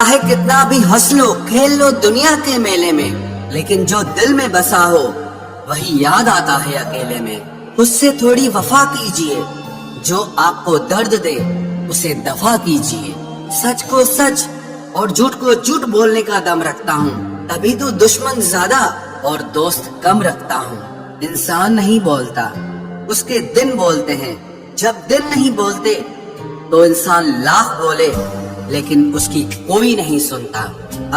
चाहे कितना भी हंस लो खेल लो दुनिया के मेले में, लेकिन जो दिल में बसा हो वही याद आता है अकेले में। उससे थोड़ी वफा कीजिए, जो आपको दर्द दे उसे दफा कीजिए। सच को सच और झूठ को झूठ बोलने का दम रखता हूँ, तभी तो दुश्मन ज्यादा और दोस्त कम रखता हूँ। इंसान नहीं बोलता, उसके दिन बोलते हैं। जब दिन नहीं बोलते तो इंसान लाख बोले लेकिन उसकी कोई नहीं सुनता।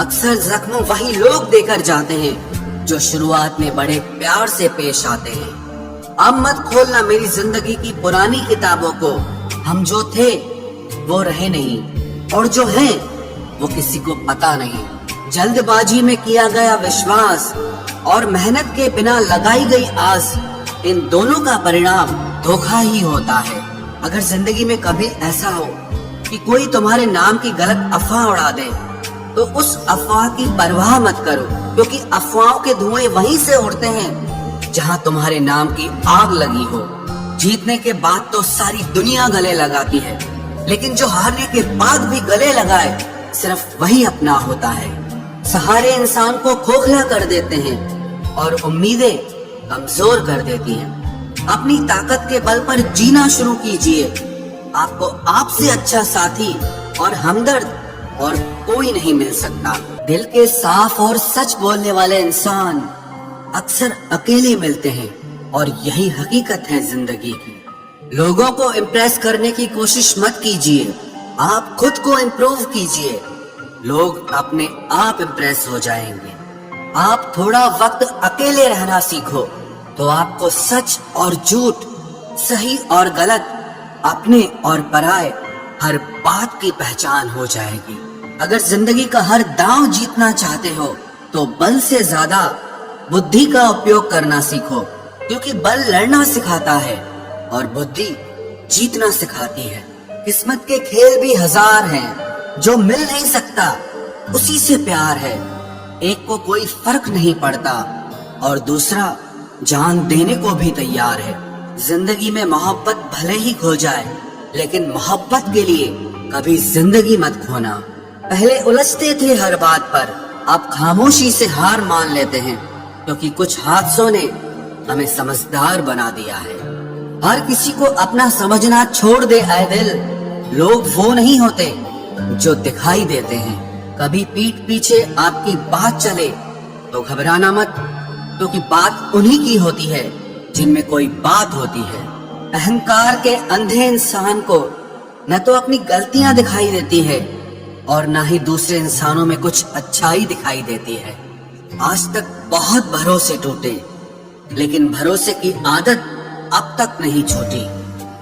अक्सर जख्म वही लोग देकर जाते हैं जो शुरुआत में बड़े प्यार से पेश आते हैं। अब मत खोलना मेरी जिंदगी की पुरानी किताबों को, हम जो थे वो रहे नहीं और जो हैं वो किसी को पता नहीं। जल्दबाजी में किया गया विश्वास और मेहनत के बिना लगाई गई आस, इन दोनों का परिणाम धोखा ही होता है। अगर जिंदगी में कभी ऐसा हो कि कोई तुम्हारे नाम की गलत अफवाह उड़ा दे तो उस अफवाह की परवाह मत करो, क्योंकि अफवाहों के धुएं वहीं से उड़ते हैं जहां तुम्हारे नाम की आग लगी हो। जीतने के बाद तो सारी दुनिया गले लगाती है, लेकिन जो हारने के बाद भी गले लगाए सिर्फ वही अपना होता है। सहारे इंसान को खोखला कर देते हैं और उम्मीदें कमजोर कर देती हैं। अपनी ताकत के बल पर जीना शुरू कीजिए। आपको आपसे अच्छा साथी और हमदर्द और कोई नहीं मिल सकता। दिल के साफ और सच बोलने वाले इंसान अक्सर अकेले मिलते हैं और यही हकीकत है जिंदगी की। लोगों को इम्प्रेस करने की कोशिश मत कीजिए, आप खुद को इम्प्रूव कीजिए। लोग अपने आप इम्प्रेस हो जाएंगे। आप थोड़ा वक्त अकेले रहना सीखो तो आपको सच और झूठ, सही और गलत, अपने और पराये हर बात की पहचान हो जाएगी। अगर जिंदगी का हर दांव जीतना चाहते हो तो बल से ज्यादा बुद्धि का उपयोग करना सीखो, क्योंकि बल लड़ना सिखाता है और बुद्धि जीतना सिखाती है। किस्मत के खेल भी हजार हैं, जो मिल नहीं सकता उसी से प्यार है। एक को कोई फर्क नहीं पड़ता और दूसरा जान देने को भी तैयार है। जिंदगी में मोहब्बत भले ही खो जाए, लेकिन मोहब्बत के लिए कभी जिंदगी मत खोना। पहले उलझते थे हर बात पर, अब खामोशी से हार मान लेते हैं, क्योंकि कुछ हादसों ने हमें समझदार बना दिया है। हर किसी को अपना समझना छोड़ दे ऐ दिल। लोग वो नहीं होते जो दिखाई देते हैं। कभी पीठ पीछे आपकी बात चले तो घबराना मत, क्योंकि बात उन्हीं की होती है जिनमें कोई बात होती है। अहंकार के अंधे इंसान को न तो अपनी गलतियां दिखाई देती है और न ही दूसरे इंसानों में कुछ अच्छाई दिखाई देती है। आज तक बहुत भरोसे टूटे, लेकिन भरोसे की आदत अब तक नहीं छूटी।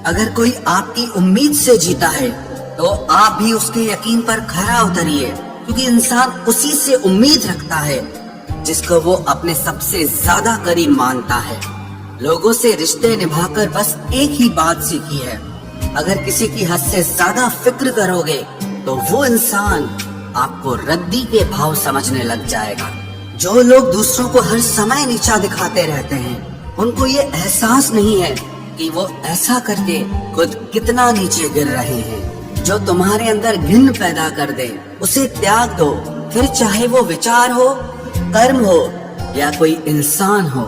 अगर कोई आपकी उम्मीद से जीता है तो आप भी उसके यकीन पर खरा उतरिए, क्योंकि इंसान उसी से उम्मीद रखता है जिसको वो अपने सबसे ज्यादा करीब मानता है। लोगों से रिश्ते निभाकर बस एक ही बात सीखी है, अगर किसी की हद से ज्यादा फिक्र करोगे तो वो इंसान आपको रद्दी के भाव समझने लग जाएगा। जो लोग दूसरों को हर समय नीचा दिखाते रहते हैं, उनको ये एहसास नहीं है कि वो ऐसा करके खुद कितना नीचे गिर रहे हैं। जो तुम्हारे अंदर घिन पैदा कर दे उसे त्याग दो, फिर चाहे वो विचार हो, कर्म हो या कोई इंसान हो।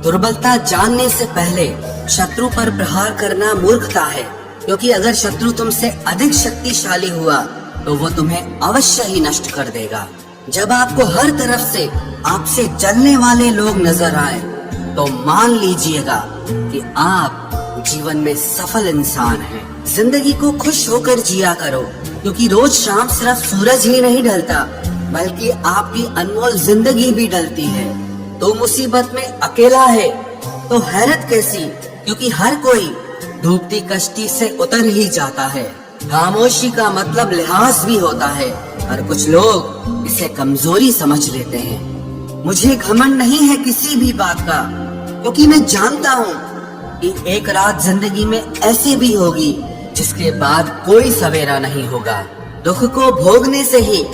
दुर्बलता जानने से पहले शत्रु पर प्रहार करना मूर्खता है, क्योंकि अगर शत्रु तुमसे अधिक शक्तिशाली हुआ तो वो तुम्हें अवश्य ही नष्ट कर देगा। जब आपको हर तरफ से आपसे जलने वाले लोग नजर आए तो मान लीजिएगा कि आप जीवन में सफल इंसान हैं। जिंदगी को खुश होकर जिया करो, क्योंकि रोज शाम सिर्फ सूरज ही नहीं ढलता, बल्कि आपकी अनमोल जिंदगी भी ढलती है। तो मुसीबत में अकेला है तो हैरत कैसी, क्योंकि हर कोई डूबती कश्ती से उतर ही जाता है। खामोशी का मतलब लिहाज भी होता है, और कुछ लोग इसे कमजोरी समझ लेते हैं। मुझे घमंड नहीं है किसी भी बात का, क्योंकि मैं जानता हूँ कि एक रात जिंदगी में ऐसी भी होगी जिसके बाद कोई सवेरा नहीं होगा। दुख को भोगने से ही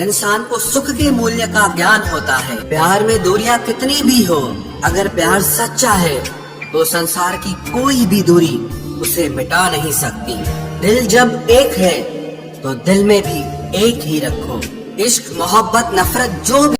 इंसान को सुख के मूल्य का ज्ञान होता है। प्यार में दूरियां कितनी भी हो, अगर प्यार सच्चा है तो संसार की कोई भी दूरी उसे मिटा नहीं सकती। दिल जब एक है तो दिल में भी एक ही रखो। عشق محبت نفرت جو بھی